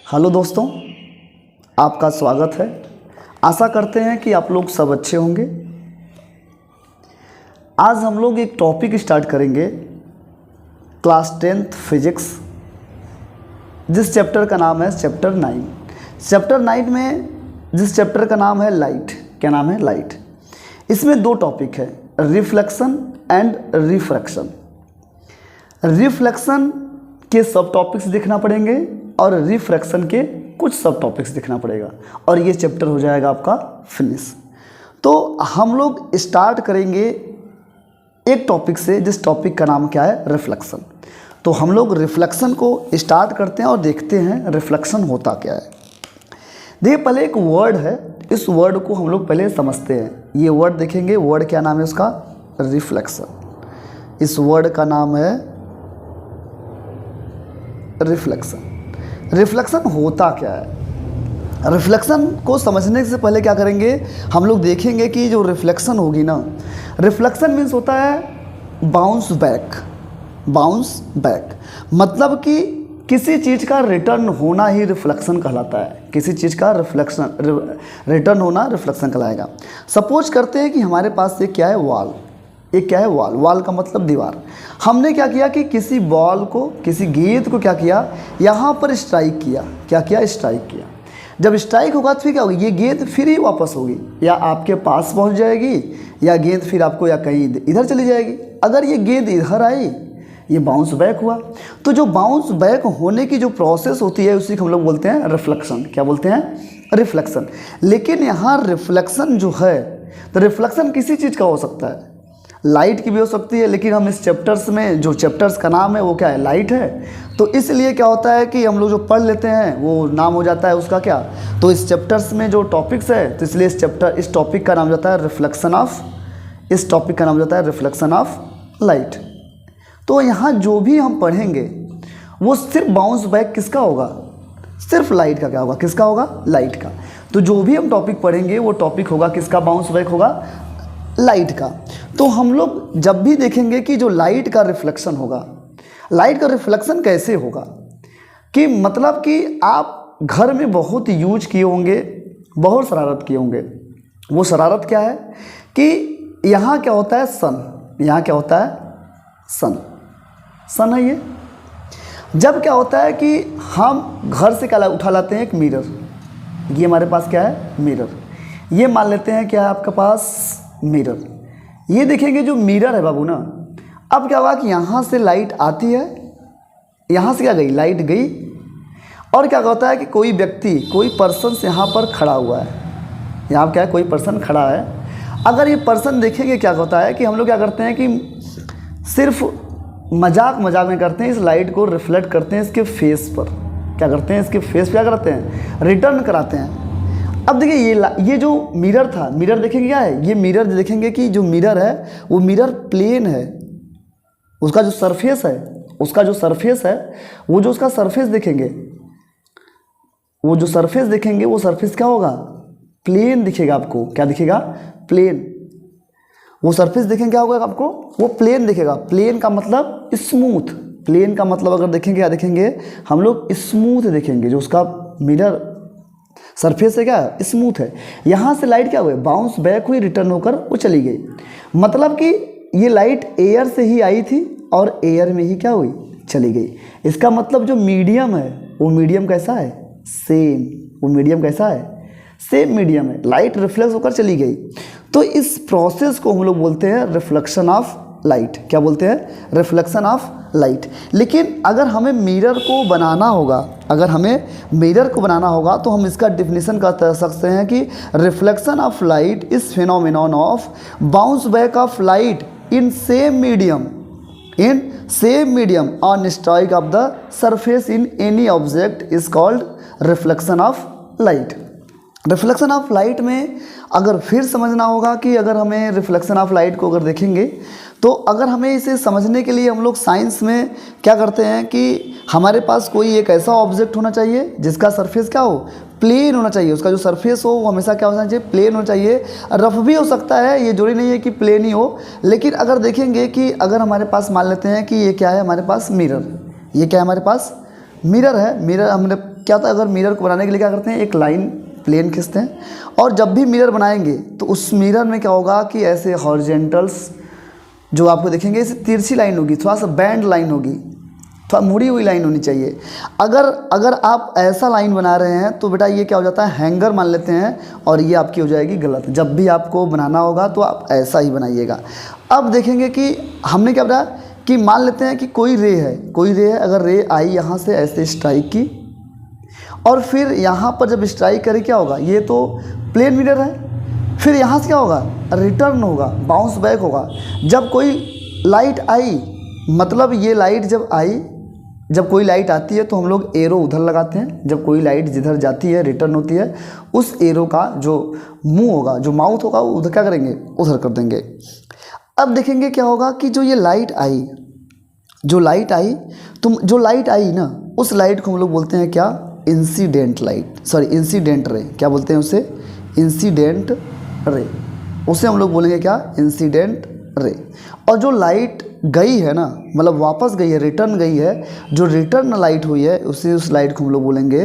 Hello दोस्तों, आपका स्वागत है। आशा करते हैं कि आप लोग सब अच्छे होंगे। आज हम लोग एक टॉपिक स्टार्ट करेंगे, क्लास 10th फिजिक्स, जिस चैप्टर का नाम है चैप्टर 9। चैप्टर 9 में जिस चैप्टर का नाम है लाइट। क्या नाम है? लाइट। इसमें दो टॉपिक है, रिफ्लेक्शन एंड रिफ्रैक्शन। रिफ्लेक्शन के सब टॉपिक्स देखना पड़ेंगे और रिफ्रैक्शन के कुछ सब टॉपिक्स देखना पड़ेगा और ये चैप्टर हो जाएगा आपका फिनिश। तो हम लोग स्टार्ट करेंगे एक टॉपिक से, जिस टॉपिक का नाम क्या है? रिफ्लेक्शन। तो हम लोग रिफ्लेक्शन को स्टार्ट करते हैं और देखते हैं रिफ्लेक्शन होता क्या है। देखिए, पहले एक वर्ड है, इस वर्ड को हम लोग पहले समझते हैं। ये वर्ड देखेंगे, वर्ड क्या नाम है उसका? रिफ्लेक्शन। इस वर्ड का नाम है रिफ्लेक्शन। रिफ्लेक्शन होता क्या है? रिफ्लेक्शन को समझने से पहले क्या करेंगे, हम लोग देखेंगे कि जो रिफ्लेक्शन होगी ना, रिफ्लेक्शन मीन्स होता है बाउंस बैक। बाउंस बैक मतलब कि किसी चीज़ का रिटर्न होना ही रिफ्लेक्शन कहलाता है। किसी चीज़ का रिटर्न होना रिफ्लेक्शन कहलाएगा। सपोज करते हैं कि हमारे पास ये क्या है? वॉल। एक क्या है? वॉल। वॉल का मतलब दीवार। हमने क्या किया कि किसी बॉल को, किसी गेंद को क्या किया, यहाँ पर स्ट्राइक किया। क्या किया? स्ट्राइक किया। जब स्ट्राइक होगा तो फिर क्या होगी? ये गेंद फिर ही वापस होगी, या आपके पास पहुँच जाएगी, या गेंद फिर आपको या कहीं इधर चली जाएगी। अगर ये गेंद इधर आई, ये बाउंस बैक हुआ। तो जो बाउंस बैक होने की जो प्रोसेस होती है उसी को हम लोग बोलते हैं रिफ्लेक्शन। क्या बोलते हैं? रिफ्लेक्शन। लेकिन यहाँ रिफ्लेक्शन जो है, तो रिफ्लेक्शन किसी चीज़ का हो सकता है, लाइट की भी हो सकती है। लेकिन हम इस चैप्टर्स में, जो चैप्टर्स का नाम है वो क्या है? लाइट है। तो इसलिए क्या होता है कि हम लोग जो पढ़ लेते हैं वो नाम हो जाता है उसका क्या? तो इस चैप्टर्स में जो टॉपिक्स है, तो इसलिए इस टॉपिक का नाम जाता है रिफ्लेक्शन ऑफ, इस टॉपिक का नाम जाता है रिफ्लेक्शन ऑफ लाइट। तो यहाँ जो भी हम पढ़ेंगे वो सिर्फ बाउंस बैक किसका होगा? सिर्फ लाइट का। क्या होगा? किसका होगा? लाइट का। तो जो भी हम टॉपिक पढ़ेंगे वो टॉपिक होगा किसका? बाउंस बैक होगा, लाइट का। तो हम लोग जब भी देखेंगे कि जो लाइट का रिफ्लेक्शन होगा, लाइट का रिफ्लेक्शन कैसे होगा, कि मतलब कि आप घर में बहुत यूज किए होंगे, बहुत शरारत किए होंगे। वो शरारत क्या है कि यहाँ क्या होता है? सन। यहाँ क्या होता है? सन। सन है ये। जब क्या होता है कि हम घर से क्या उठा लाते हैं? एक मिरर। ये हमारे पास क्या है? मिरर। ये मान लेते हैं क्या है आपके पास? मिरर। ये देखेंगे जो मिरर है बाबू ना, अब क्या हुआ कि यहाँ से लाइट आती है, यहाँ से क्या गई? लाइट गई। और क्या होता है कि कोई व्यक्ति, कोई पर्सन यहाँ पर खड़ा हुआ है। यहाँ क्या है? कोई पर्सन खड़ा है। अगर ये पर्सन देखेंगे क्या होता है कि हम लोग क्या करते हैं कि सिर्फ मजाक में करते हैं, इस लाइट को रिफ्लेक्ट करते हैं इसके फेस पर। क्या करते हैं? इसके फेस पे क्या करते हैं? रिटर्न कराते हैं। अब देखिए, ये जो मिरर था, मिरर देखेंगे क्या है? ये मिरर देखेंगे कि जो मिरर है वो मिरर प्लेन है। उसका जो सरफेस है, वो जो उसका सरफेस देखेंगे, वो सरफेस क्या होगा? प्लेन दिखेगा आपको। क्या दिखेगा? प्लेन। वो सरफेस देखेंगे क्या होगा आपको? वो प्लेन दिखेगा। प्लेन का मतलब स्मूथ। प्लेन का मतलब अगर देखेंगे, क्या देखेंगे हम लोग? स्मूथ देखेंगे। जो उसका मिरर सरफेस है क्या? स्मूथ है। यहाँ से लाइट क्या हुई? बाउंस बैक हुई, रिटर्न होकर वो चली गई। मतलब कि ये लाइट एयर से ही आई थी और एयर में ही क्या हुई? चली गई। इसका मतलब जो मीडियम है वो मीडियम कैसा है? सेम। वो मीडियम कैसा है? सेम मीडियम है। लाइट रिफ्लेक्स होकर चली गई। तो इस प्रोसेस को हम लोग बोलते हैं रिफ्लेक्शन ऑफ लाइट। क्या बोलते हैं? Reflection of light. लेकिन अगर हमें मिरर को बनाना होगा, तो हम इसका डेफिनेशन कर सकते हैं कि reflection of light is phenomenon of bounce back of light in same medium on strike off the surface in any object is called reflection of light. Reflection of light में अगर फिर समझना होगा कि अगर हमें रिफ्लेक्शन ऑफ लाइट को अगर देखेंगे, तो अगर हमें इसे समझने के लिए हम लोग साइंस में क्या करते हैं कि हमारे पास कोई एक ऐसा ऑब्जेक्ट होना चाहिए जिसका सरफेस क्या हो? प्लेन होना चाहिए। उसका जो सरफेस हो वो हमेशा क्या होना चाहिए? प्लेन होना चाहिए। रफ भी हो सकता है, ये जरूरी नहीं है कि प्लेन ही हो। लेकिन अगर देखेंगे कि अगर हमारे पास मान लेते हैं कि ये क्या है हमारे पास? मिरर। ये क्या है हमारे पास? मिरर है, मिरर हमने क्या था, अगर मिरर को बनाने के लिए क्या करते हैं, एक लाइन प्लेन खींचते हैं, और जब भी मिरर बनाएंगे तो उस मिरर में क्या होगा कि ऐसे हॉरिजेंटल्स जो आपको देखेंगे इसे तिरछी लाइन होगी, थोड़ा सा बैंड लाइन होगी, थोड़ा मुड़ी हुई लाइन होनी चाहिए। अगर आप ऐसा लाइन बना रहे हैं तो बेटा ये क्या हो जाता है, हैंगर मान लेते हैं, और ये आपकी हो जाएगी गलत। जब भी आपको बनाना होगा तो आप ऐसा ही बनाइएगा। अब देखेंगे कि हमने क्या बताया कि मान लेते हैं कि कोई रे है, अगर रे आई यहाँ से ऐसे स्ट्राइक की, और फिर यहाँ पर जब स्ट्राइक करे क्या होगा, ये तो प्लेन मिरर है, फिर यहाँ से क्या होगा, रिटर्न होगा, बाउंस बैक होगा। जब कोई लाइट आई, मतलब ये लाइट जब आई, जब कोई लाइट आती है तो हम लोग एरो उधर लगाते हैं, जब कोई लाइट जिधर जाती है रिटर्न होती है, उस एरो का जो मुंह होगा, जो माउथ होगा, वो उधर क्या करेंगे, उधर कर देंगे। अब देखेंगे क्या होगा कि जो ये लाइट आई, जो लाइट आई ना, उस लाइट को हम लोग बोलते हैं क्या, incident light, sorry incident ray, क्या बोलते हैं उसे, इंसिडेंट रे, उसे हम लोग बोलेंगे क्या, इंसिडेंट रे। और जो लाइट गई है ना, मतलब वापस गई है, रिटर्न गई है, जो रिटर्न लाइट हुई है उस लाइट को हम लोग बोलेंगे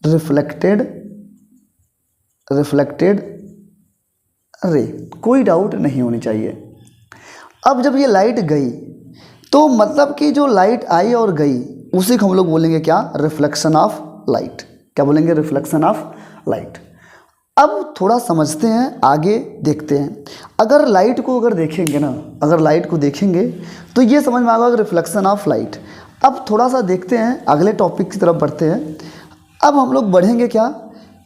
रिफ्लेक्टेड रे। कोई डाउट नहीं होनी चाहिए। अब जब ये लाइट गई तो मतलब कि जो लाइट आई और गई उसी को हम लोग बोलेंगे क्या, रिफ्लेक्शन ऑफ लाइट। क्या बोलेंगे, रिफ्लेक्शन ऑफ लाइट। अब थोड़ा समझते हैं, आगे देखते हैं। अगर लाइट को देखेंगे ना, अगर लाइट को देखेंगे तो ये समझ में आएगा रिफ्लेक्शन ऑफ लाइट। अब थोड़ा सा देखते हैं, अगले टॉपिक की तरफ बढ़ते हैं। अब हम लोग बढ़ेंगे क्या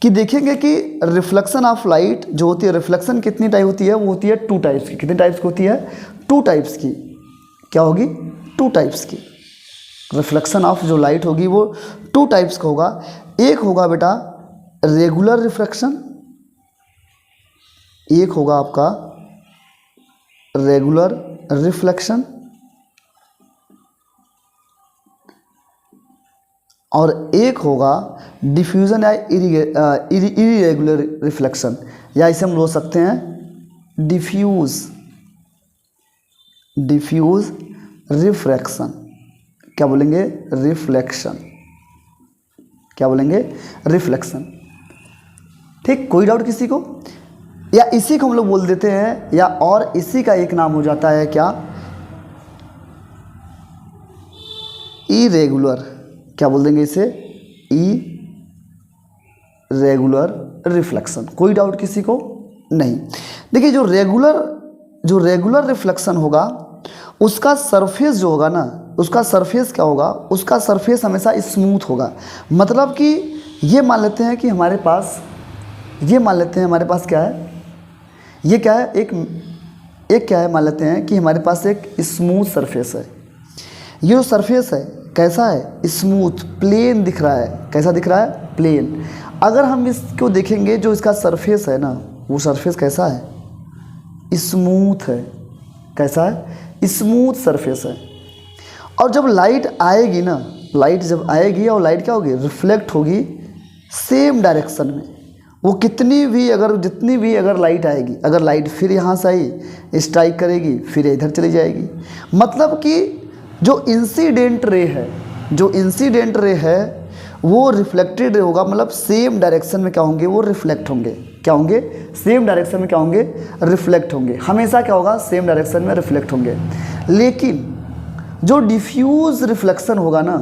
कि देखेंगे कि रिफ्लेक्शन ऑफ लाइट जो होती है, रिफ्लेक्शन कितनी टाइप होती है, वो होती है 2 टाइप्स की। कितनी टाइप्स की होती है, 2 टाइप्स की। क्या होगी, 2 टाइप्स की। रिफ्लेक्शन ऑफ जो लाइट होगी वो 2 टाइप्स का होगा। एक होगा बेटा रेगुलर रिफ्लेक्शन, एक होगा आपका रेगुलर रिफ्लेक्शन, और एक होगा डिफ्यूज़न या इरेगुलर रिफ्लेक्शन, या इसे हम बोल सकते हैं डिफ्यूज़ रिफ्रैक्शन। क्या बोलेंगे, रिफ्लेक्शन। क्या बोलेंगे, रिफ्लेक्शन। ठीक, कोई डाउट किसी को, या इसी को हम लोग बोल देते हैं, या और इसी का एक नाम हो जाता है क्या, इरेगुलर। क्या बोल देंगे इसे, इरेगुलर रिफ्लेक्शन। कोई डाउट किसी को नहीं। देखिए जो रेगुलर रिफ्लेक्शन होगा उसका सरफेस जो होगा ना, उसका सरफेस क्या होगा, उसका सरफेस हमेशा स्मूथ होगा। मतलब कि ये मान लेते हैं कि हमारे पास क्या है, ये क्या है, एक क्या है, मान लेते हैं कि हमारे पास एक स्मूथ सरफेस है। ये जो सरफेस है कैसा है, स्मूथ, प्लेन दिख रहा है। कैसा दिख रहा है, प्लेन। अगर हम इसको देखेंगे, जो इसका सरफेस है ना, वो सरफेस कैसा है, स्मूथ है। कैसा है, स्मूथ सरफेस है। और जब लाइट आएगी ना, लाइट जब आएगी और लाइट क्या होगी, रिफ्लेक्ट होगी सेम डायरेक्शन में। वो जितनी भी अगर लाइट आएगी, अगर लाइट फिर यहाँ से आई, स्ट्राइक करेगी, फिर इधर चली जाएगी। मतलब कि जो इंसिडेंट रे है वो रिफ्लेक्टेड होगा, मतलब सेम डायरेक्शन में क्या होंगे, वो रिफ्लेक्ट होंगे। क्या होंगे, सेम डायरेक्शन में क्या होंगे, रिफ्लेक्ट होंगे। हमेशा क्या होगा, सेम डायरेक्शन में रिफ्लेक्ट होंगे। लेकिन जो डिफ्यूज़ रिफ्लेक्शन होगा ना,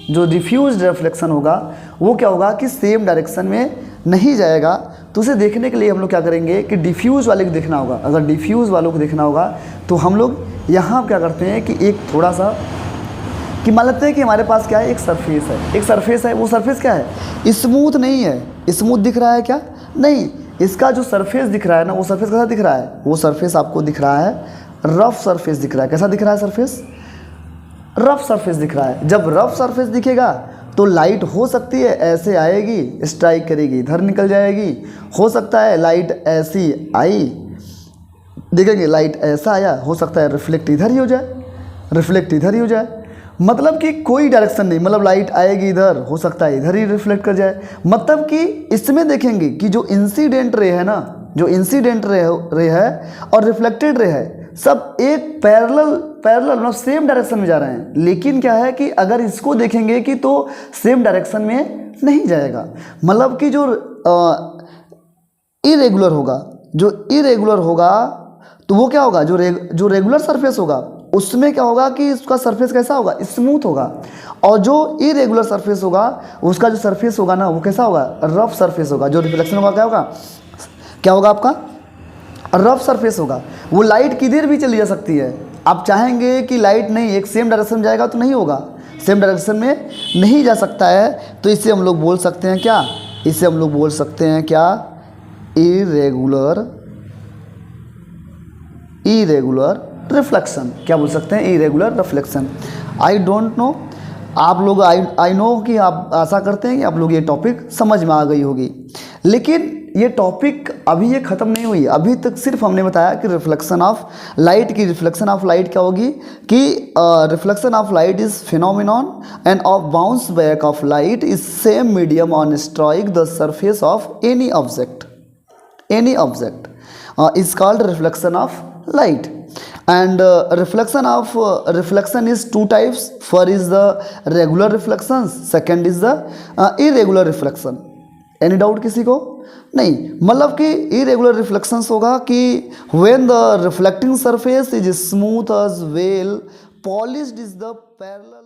जो डिफ्यूज़ रिफ्लेक्शन होगा वो क्या होगा कि सेम डायरेक्शन में नहीं जाएगा। तो उसे देखने के लिए हम लोग क्या करेंगे कि डिफ्यूज़ वाले को देखना होगा। अगर डिफ्यूज़ वालों को देखना होगा तो हम लोग यहाँ क्या करते हैं कि एक थोड़ा सा कि मान लेते हैं कि हमारे पास क्या है, एक सरफेस है। वो सरफेस क्या है, स्मूथ नहीं है। स्मूथ दिख रहा है क्या, नहीं। इसका जो सरफेस दिख रहा है ना, वो सरफेस कैसा दिख रहा है, वो सरफेस आपको दिख रहा है रफ सरफेस दिख रहा है। कैसा दिख रहा है सरफेस, रफ सरफेस दिख रहा है। जब रफ सरफेस दिखेगा तो लाइट हो सकती है ऐसे आएगी, स्ट्राइक करेगी, इधर निकल जाएगी। हो सकता है लाइट ऐसी आई, देखेंगे लाइट ऐसा आया, हो सकता है रिफ्लेक्ट इधर ही हो जाए। मतलब कि कोई डायरेक्शन नहीं, मतलब लाइट आएगी इधर, हो सकता है इधर ही रिफ्लेक्ट कर जाए। मतलब कि इसमें देखेंगे कि जो इंसिडेंट रे है ना, जो इंसिडेंट रे है और रिफ्लेक्टेड रे है, सब एक पैरेलल पैरेलल मतलब सेम डायरेक्शन में जा रहे हैं, लेकिन क्या है कि अगर इसको देखेंगे कि तो सेम डायरेक्शन में नहीं जाएगा। मतलब कि जो इरेगुलर होगा तो वो क्या होगा, जो रेगुलर सरफेस होगा उसमें क्या होगा कि उसका सरफेस कैसा होगा, स्मूथ होगा। और जो इरेगुलर सरफेस होगा उसका जो सरफेस होगा ना वो कैसा होगा, रफ सरफेस होगा। जो रिफ्लेक्शन होगा क्या होगा आपका, रफ सरफेस होगा। वो लाइट किधर भी चली जा सकती है। आप चाहेंगे कि लाइट नहीं एक सेम डायरेक्शन में जाएगा तो नहीं होगा, सेम डायरेक्शन में नहीं जा सकता है। तो इसे हम लोग बोल सकते हैं क्या, इसे हम लोग बोल सकते हैं क्या, इरेगुलर रिफ्लेक्शन। क्या बोल सकते हैं, irregular reflection. I don't know, आप लोग आई नो कि आप आशा करते हैं कि आप लोग ये टॉपिक समझ में आ गई होगी। लेकिन ये टॉपिक अभी ये ख़त्म नहीं हुई। अभी तक सिर्फ हमने बताया कि रिफ्लेक्शन ऑफ लाइट क्या होगी कि reflection of light is phenomenon end of bounce back of light is same medium on strike the surface of any object is called reflection of light. And reflection is two types. First is the regular reflections, second is the irregular reflection. Any doubt किसी को? नहीं, मतलब कि irregular reflections होगा कि when the reflecting surface is smooth as well polished is the parallel